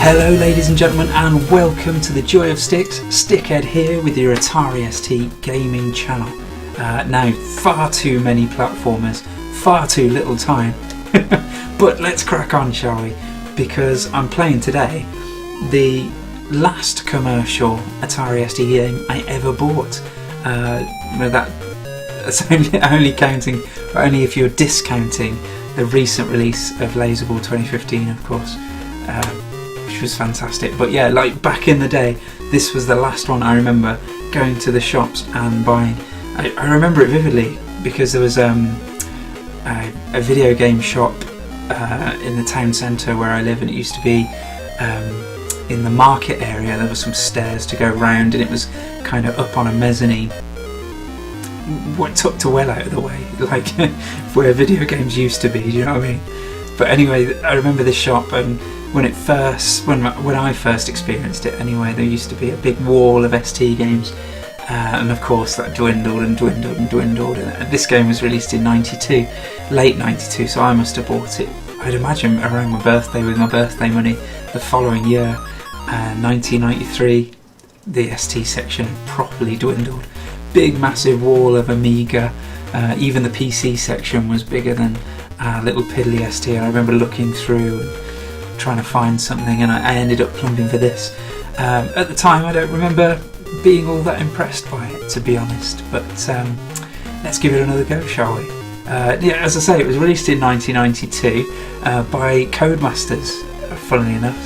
Hello ladies and gentlemen, and welcome to the Joy of Sticks. Stickhead here with your Atari STE gaming channel. Now, far too many platformers, far too little time, but let's crack on, shall we? Because I'm playing today the last commercial Atari STE game I ever bought. That's only counting, only if you're discounting the recent release of Laserball 2015, of course. Which was fantastic. But yeah, like back in the day, this was the last one I remember going to the shops and buying. I remember it vividly because there was a video game shop in the town centre where I live, and it used to be in the market area. There were some stairs to go round, and it was kind of up on a mezzanine, tucked well out of the way, like where video games used to be, do you know what I mean? But anyway, I remember this shop, and when I first experienced it anyway, there used to be a big wall of ST games, and of course that dwindled and dwindled and dwindled, and this game was released in '92, late '92, so I must have bought it, I'd imagine, around my birthday, with my birthday money the following year. 1993, the ST section properly dwindled. Big massive wall of Amiga, even the PC section was bigger than little piddly ST, and I remember looking through and trying to find something, and I ended up plumbing for this. At the time I don't remember being all that impressed by it, to be honest, but let's give it another go, shall we? Yeah, as I say, it was released in 1992 by Codemasters, funnily enough.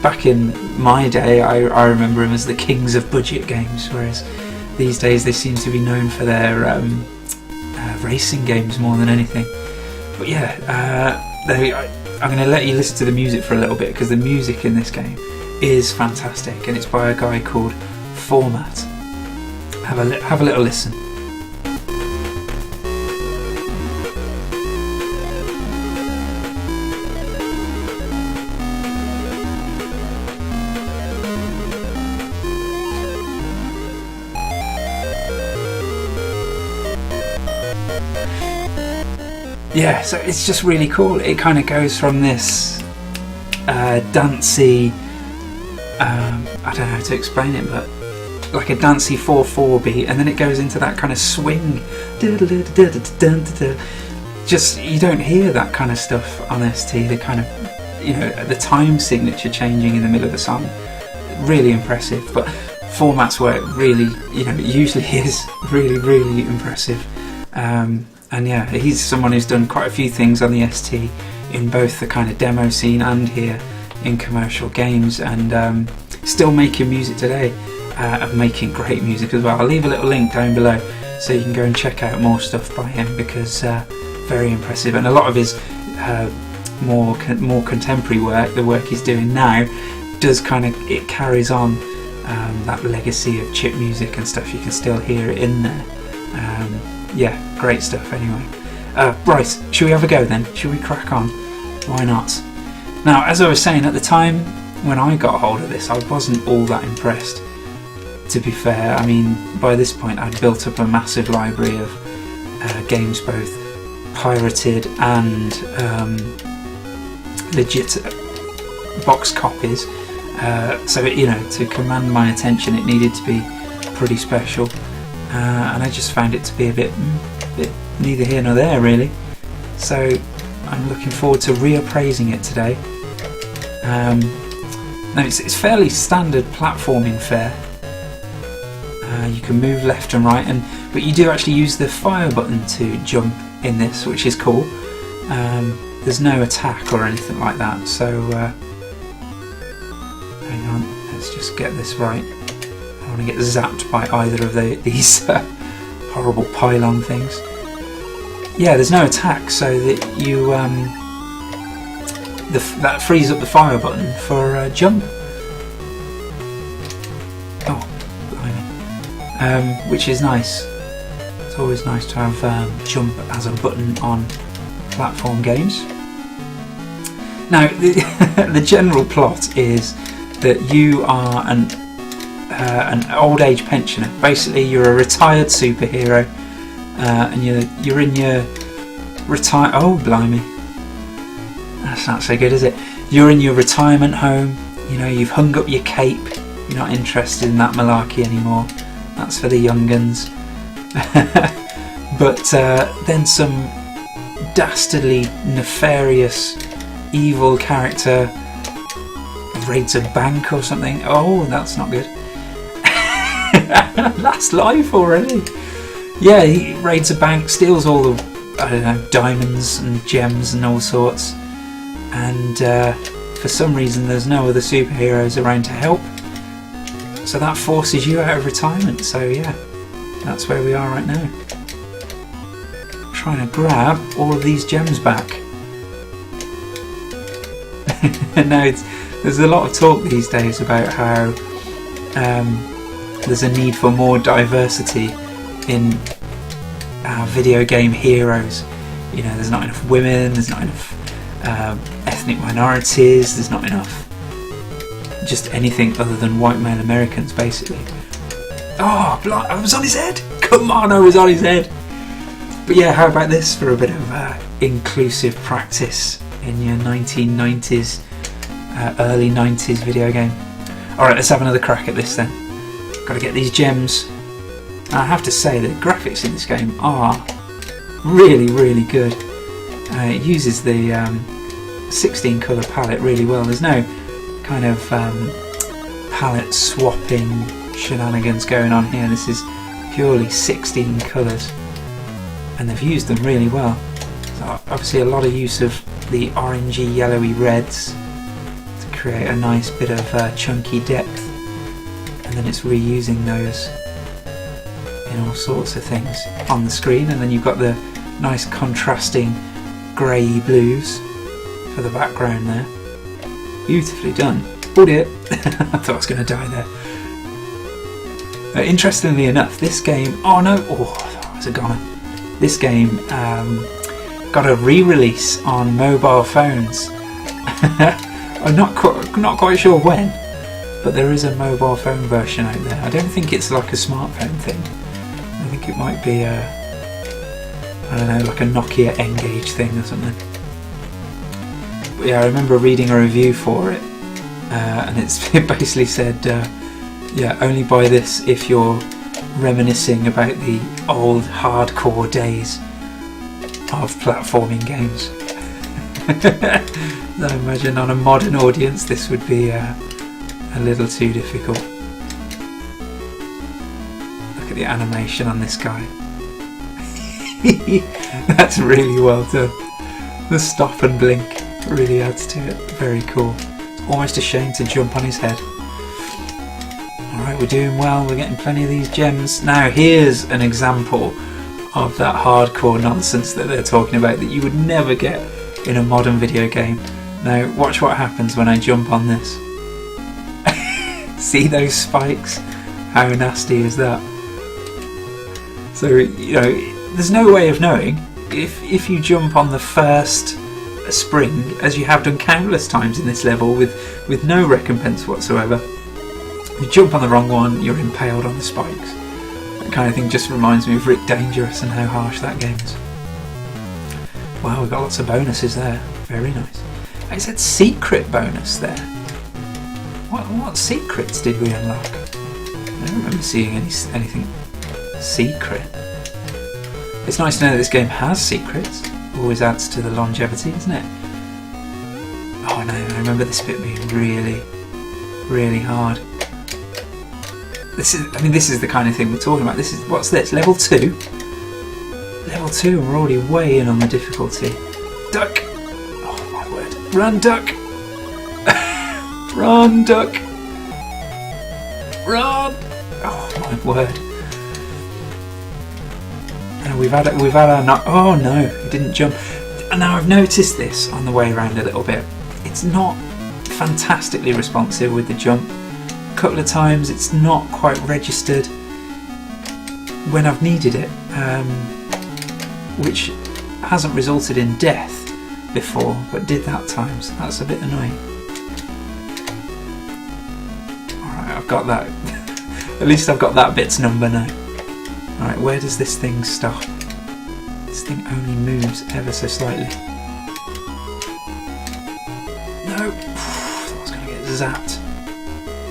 Back in my day, I remember them as the kings of budget games, whereas these days they seem to be known for their racing games more than anything. But yeah, I'm going to let you listen to the music for a little bit, because the music in this game is fantastic, and it's by a guy called Format. Have a little listen. Yeah, so it's just really cool. It kind of goes from this dancey, I don't know how to explain it, but like a dancey 4/4 beat, and then it goes into that kind of swing. Just, you don't hear that kind of stuff on ST, the kind of, you know, the time signature changing in the middle of the song. Really impressive, but Format's work really, you know, it usually is really, really impressive. And yeah, he's someone who's done quite a few things on the ST in both the kind of demo scene and here in commercial games, and still making music today, and making great music as well. I'll leave a little link down below so you can go and check out more stuff by him, because very impressive, and a lot of his more contemporary work, the work he's doing now, does kind of, it carries on that legacy of chip music and stuff. You can still hear it in there. Yeah, great stuff anyway. Right, should we have a go then? Should we crack on? Why not? Now, as I was saying, at the time when I got hold of this, I wasn't all that impressed, to be fair. I mean, by this point I'd built up a massive library of games, both pirated and legit box copies, so you know, to command my attention it needed to be pretty special. And I just found it to be a bit neither here nor there, really. So I'm looking forward to reappraising it today. Now it's fairly standard platforming fare. You can move left and right, but you do actually use the fire button to jump in this, which is cool. There's no attack or anything like that, so hang on, let's just get this right. I don't want to get zapped by either of these horrible pylon things. Yeah, there's no attack, so that you that frees up the fire button for a jump. Oh, blimey. Which is nice. It's always nice to have jump as a button on platform games. Now, the general plot is that you are an old age pensioner. Basically, you're a retired superhero, and you're in your oh blimey, that's not so good, is it? You're in your retirement home. You know, you've hung up your cape. You're not interested in that malarkey anymore. That's for the young guns. But then some dastardly, nefarious, evil character raids a bank or something. Oh, that's not good. Last life already. Yeah, he raids a bank, steals all the, I don't know, diamonds and gems and all sorts. And for some reason there's no other superheroes around to help. So that forces you out of retirement. So yeah, that's where we are right now. Trying to grab all of these gems back. Now there's a lot of talk these days about how there's a need for more diversity in video game heroes. You know, there's not enough women, there's not enough ethnic minorities, there's not enough just anything other than white male Americans, basically. Oh, I was on his head! Come on, I was on his head! But yeah, how about this for a bit of inclusive practice in your 1990s, early 90s video game? Alright, let's have another crack at this then. Gotta get these gems. I have to say that the graphics in this game are really, really good. It uses the 16 colour palette really well. There's no kind of palette swapping shenanigans going on here. This is purely 16 colours, and they've used them really well. So obviously a lot of use of the orangey yellowy reds to create a nice bit of chunky depth, and then it's reusing those in all sorts of things on the screen. And then you've got the nice contrasting grey blues for the background there. Beautifully done. Oh dear, I thought I was going to die there. Interestingly enough, this game, oh no, oh, that was a goner. This game got a re-release on mobile phones. I'm not quite sure when, but there is a mobile phone version out there. I don't think it's like a smartphone thing. I think it might be I don't know, like a Nokia N-Gage thing or something. But yeah, I remember reading a review for it, and it basically said, yeah, only buy this if you're reminiscing about the old hardcore days of platforming games. I imagine on a modern audience this would be a little too difficult. Look at the animation on this guy. That's really well done. The stop and blink really adds to it. Very cool. It's almost a shame to jump on his head. Alright, we're doing well, we're getting plenty of these gems. Now here's an example of that hardcore nonsense that they're talking about that you would never get in a modern video game. Now watch what happens when I jump on this. See those spikes? How nasty is that? So, you know, there's no way of knowing if you jump on the first spring, as you have done countless times in this level with no recompense whatsoever. You jump on the wrong one, you're impaled on the spikes. That kind of thing just reminds me of Rick Dangerous and how harsh that game is. Wow, we've got lots of bonuses there. Very nice. It said secret bonus there. What secrets did we unlock? I don't remember seeing anything secret. It's nice to know that this game has secrets. Always adds to the longevity, isn't it? Oh no, I remember this bit being really, really hard. This is the kind of thing we're talking about. What's this? Level 2? Level 2, we're already way in on the difficulty. Duck! Oh my word. Run, duck! Run, duck! Run! Oh my word. And we've had our oh no, it didn't jump. And now I've noticed this on the way around a little bit. It's not fantastically responsive with the jump. A couple of times it's not quite registered when I've needed it, which hasn't resulted in death before, but did that time, so that's a bit annoying. Alright, I've got that At least I've got that bit's number now. Alright, where does this thing stop? This thing only moves ever so slightly. No! I was going to get zapped.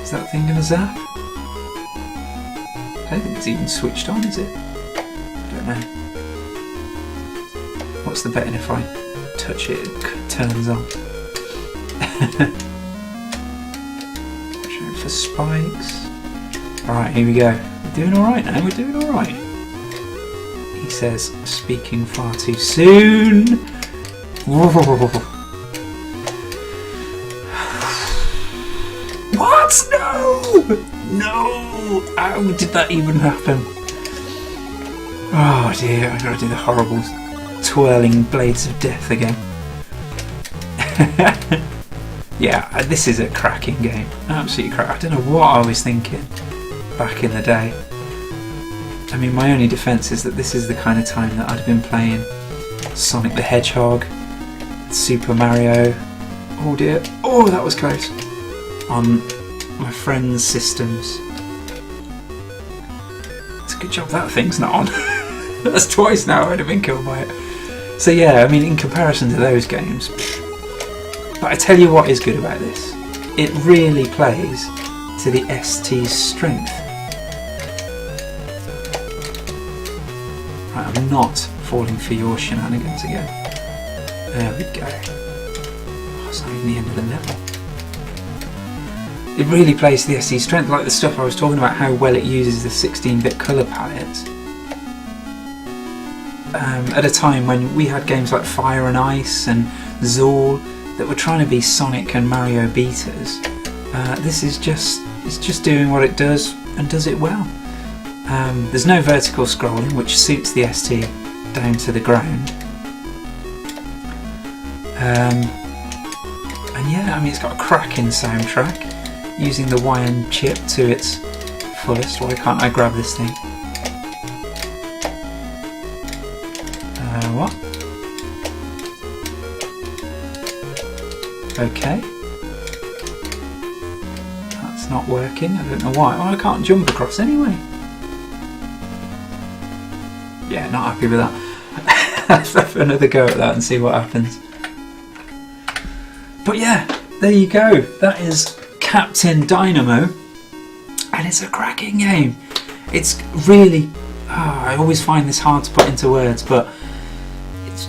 Is that thing going to zap? I don't think it's even switched on, is it? I don't know. What's the betting if I touch it, it turns on? Watch out for spikes. Alright, here we go. We're doing alright now, we're doing alright. He says, speaking far too soon. Whoa. What? No! No! How did that even happen? Oh dear, I've got to do the horrible twirling blades of death again. Yeah, this is a cracking game. Absolutely cracking. I don't know what I was thinking back in the day. I mean, my only defence is that this is the kind of time that I'd been playing Sonic the Hedgehog, Super Mario, oh dear, oh that was close, on my friends' systems. It's a good job that thing's not on. That's twice now I'd have been killed by it. So yeah, I mean, in comparison to those games, but I tell you what is good about this, it really plays to the ST's strength. Right, I'm not falling for your shenanigans again. There we go. Oh, it's not even the end of the level. It really plays to the ST's strength, like the stuff I was talking about, how well it uses the 16-bit colour palette. At a time when we had games like Fire and Ice and Zool that were trying to be Sonic and Mario beaters, this is just doing what it does and does it well. There's no vertical scrolling, which suits the ST down to the ground. And yeah, I mean, it's got a cracking soundtrack, using the YN chip to its fullest. Why can't I grab this thing? What? Okay. That's not working. I don't know why. Well, I can't jump across anyway. Yeah, not happy with that. Let's have another go at that and see what happens. But yeah, there you go. That is Captain Dynamo, and it's a cracking game. It's really, I always find this hard to put into words, but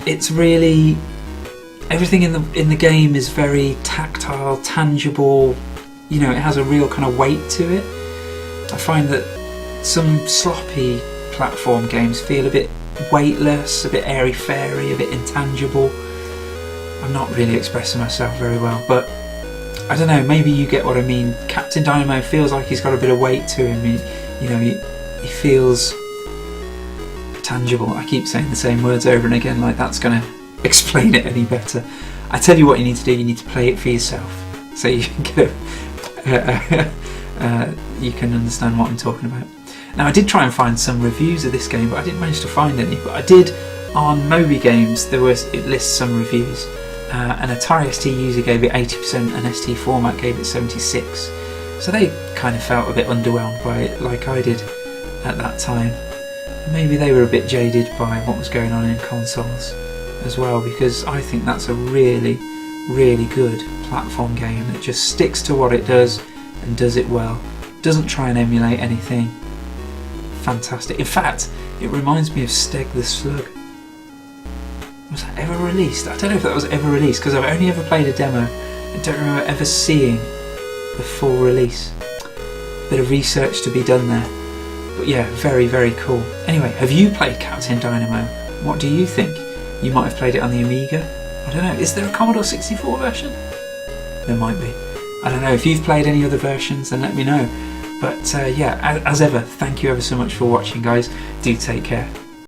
it's really, everything in the game is very tactile, tangible. You know, it has a real kind of weight to it. I find that some sloppy platform games feel a bit weightless, a bit airy-fairy, a bit intangible. I'm not really expressing myself very well, but I don't know, maybe you get what I mean. Captain Dynamo feels like he's got a bit of weight to him. He feels tangible. I keep saying the same words over and again, like that's going to explain it any better. I tell you what you need to do, you need to play it for yourself, so you can get you can understand what I'm talking about. Now, I did try and find some reviews of this game, but I didn't manage to find any. But I did on Moby Games. It lists some reviews. An Atari STE user gave it 80%, and ST Format gave it 76%. So they kind of felt a bit underwhelmed by it, like I did at that time. Maybe they were a bit jaded by what was going on in consoles as well, because I think that's a really, really good platform game that just sticks to what it does and does it well. Doesn't try and emulate anything. Fantastic. In fact, it reminds me of Steg the Slug. Was that ever released? I don't know if that was ever released, because I've only ever played a demo and don't remember ever seeing the full release. Bit of research to be done there. But yeah, very, very cool. Anyway, have you played Captain Dynamo? What do you think? You might have played it on the Amiga. I don't know, is there a Commodore 64 version? There might be. I don't know, if you've played any other versions, then let me know. But yeah, as ever, thank you ever so much for watching, guys. Do take care.